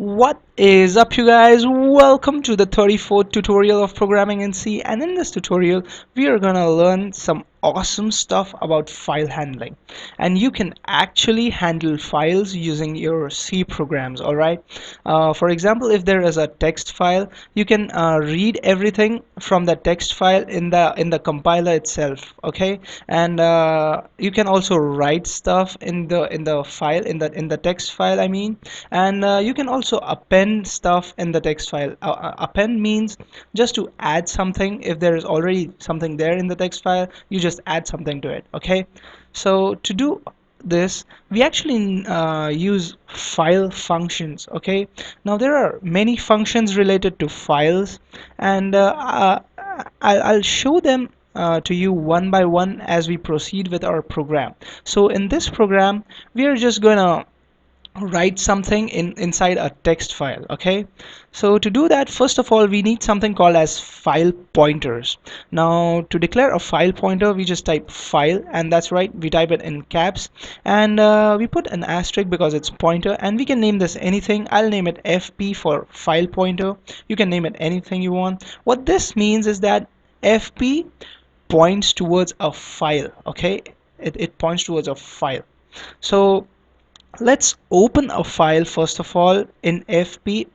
What is up, you guys? Welcome to the 34th tutorial of programming in C, and in this tutorial we are gonna learn some awesome stuff about file handling. And you can actually handle files using your C programs. Alright, for example, if there is a text file, you can read everything from the text file in the compiler itself. Okay, and you can also write stuff in the file, in the text file, I mean. And you can also append stuff in the text file. Append means just to add something. If there is already something there in the text file, you just add something to it. Okay, so to do this, we actually use file functions. Okay, now there are many functions related to files, and I'll show them to you one by one as we proceed with our program. So in this program, we are just gonna write something inside a text file. Okay, so to do that, first of all, we need something called as file pointers. Now to declare a file pointer, we just type file, and that's right, we type it in caps, and we put an asterisk because it's pointer, and we can name this anything. I'll name it FP for file pointer. You can name it anything you want. What this means is that FP points towards a file. Okay, it points towards a file. So let's open a file first of all in FP.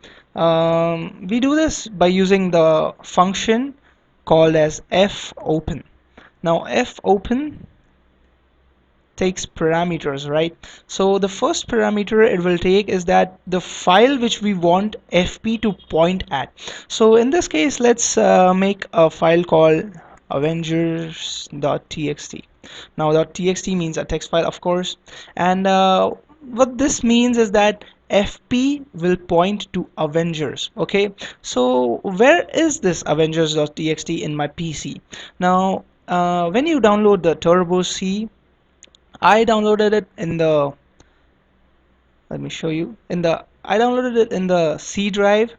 We do this by using the function called as fopen. Now fopen takes parameters, right? So the first parameter it will take is that the file which we want FP to point at. So in this case, let's make a file called avengers.txt. Now .txt means a text file, of course, and what this means is that FP will point to Avengers. Okay, so where is this avengers.txt in my PC? Now when you download the Turbo C, I downloaded it in the, let me show you, in the, I downloaded it in the C drive,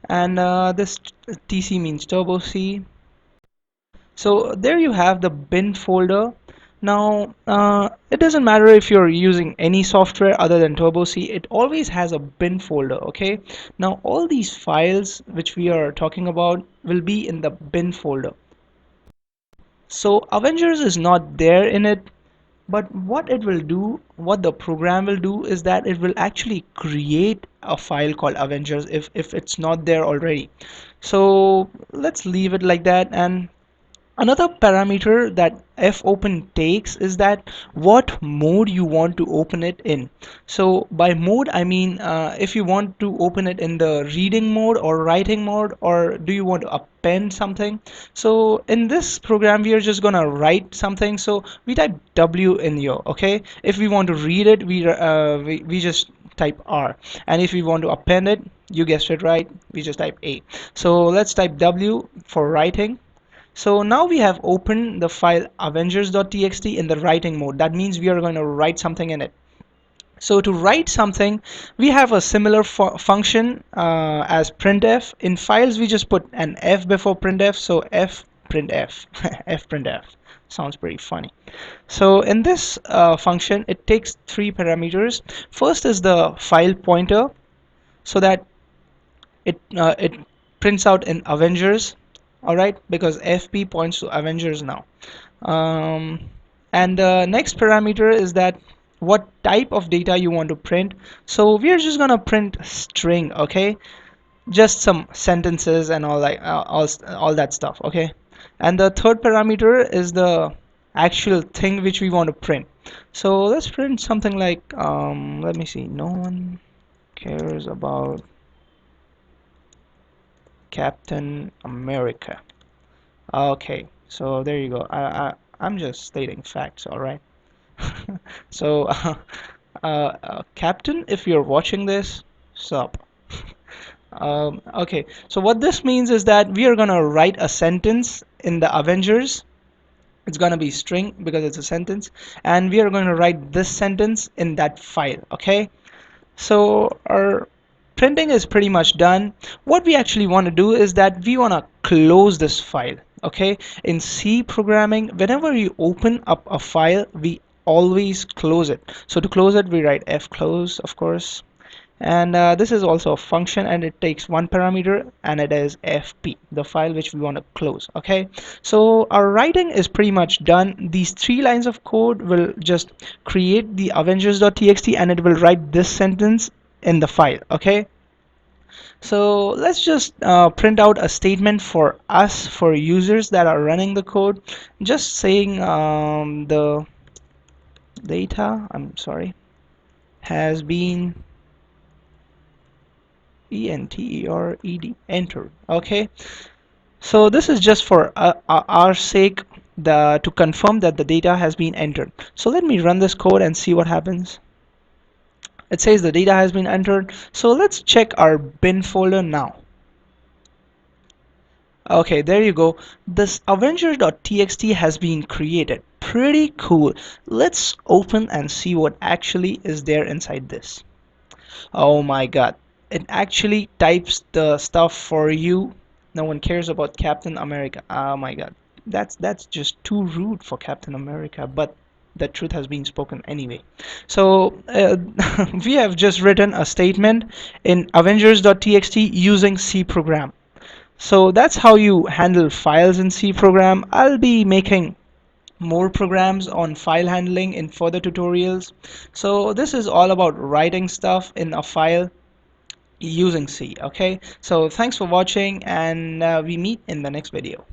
and this TC means Turbo C. So there you have the bin folder. Now it doesn't matter if you're using any software other than Turbo C, it always has a bin folder. Okay, now all these files which we are talking about will be in the bin folder. So Avengers is not there in it, but what it will do, what the program will do, is that it will actually create a file called Avengers if it's not there already. So let's leave it like that. And another parameter that fopen takes is that what mode you want to open it in. So by mode, I mean if you want to open it in the reading mode or writing mode, or do you want to append something. So in this program, we are just gonna write something, so we type W in here. Okay, if we want to read it, we just type R, and if we want to append it, you guessed it right, we just type A. So let's type W for writing. So now we have opened the file avengers.txt in the writing mode. That means we are going to write something in it. So to write something, we have a similar function as printf. In files, we just put an F before printf, so F printf. F printf sounds pretty funny. So in this function, it takes three parameters. First is the file pointer, so that it prints out in Avengers. All right, because FP points to Avengers now. um, and the next parameter is that what type of data you want to print. So we are just gonna print string. Okay, just some sentences and all that, all that stuff. Okay, and the third parameter is the actual thing which we want to print. So let's print something like let me see, no one cares about Captain America. Okay, so there you go. I'm just stating facts, all right? So, Captain, if you're watching this, sup? Okay, so what this means is that we are gonna write a sentence in the Avengers. It's gonna be string because it's a sentence, and we are going to write this sentence in that file. Okay, so our printing is pretty much done. What we actually want to do is that we want to close this file. Okay, in C programming, whenever you open up a file, we always close it. So to close it, we write F close, of course, and this is also a function, and it takes one parameter, and it is fp, the file which we want to close. Okay, so our writing is pretty much done. These 3 lines of code will just create the avengers.txt, and it will write this sentence in the file. Okay, so let's just print out a statement for us, for users that are running the code, just saying the data, I'm sorry, has been entered. Okay, so this is just for our sake, to confirm that the data has been entered. So let me run this code and see what happens. It says the data has been entered. So let's check our bin folder now. Okay, there you go. This Avenger.txt has been created. Pretty cool. Let's open and see what actually is there inside this. Oh my god. It actually types the stuff for you. No one cares about Captain America. Oh my god. That's just too rude for Captain America, but the truth has been spoken anyway. So we have just written a statement in Avengers.txt using C program. So that's how you handle files in C program. I'll be making more programs on file handling in further tutorials. So this is all about writing stuff in a file using C. Okay, so thanks for watching, and we meet in the next video.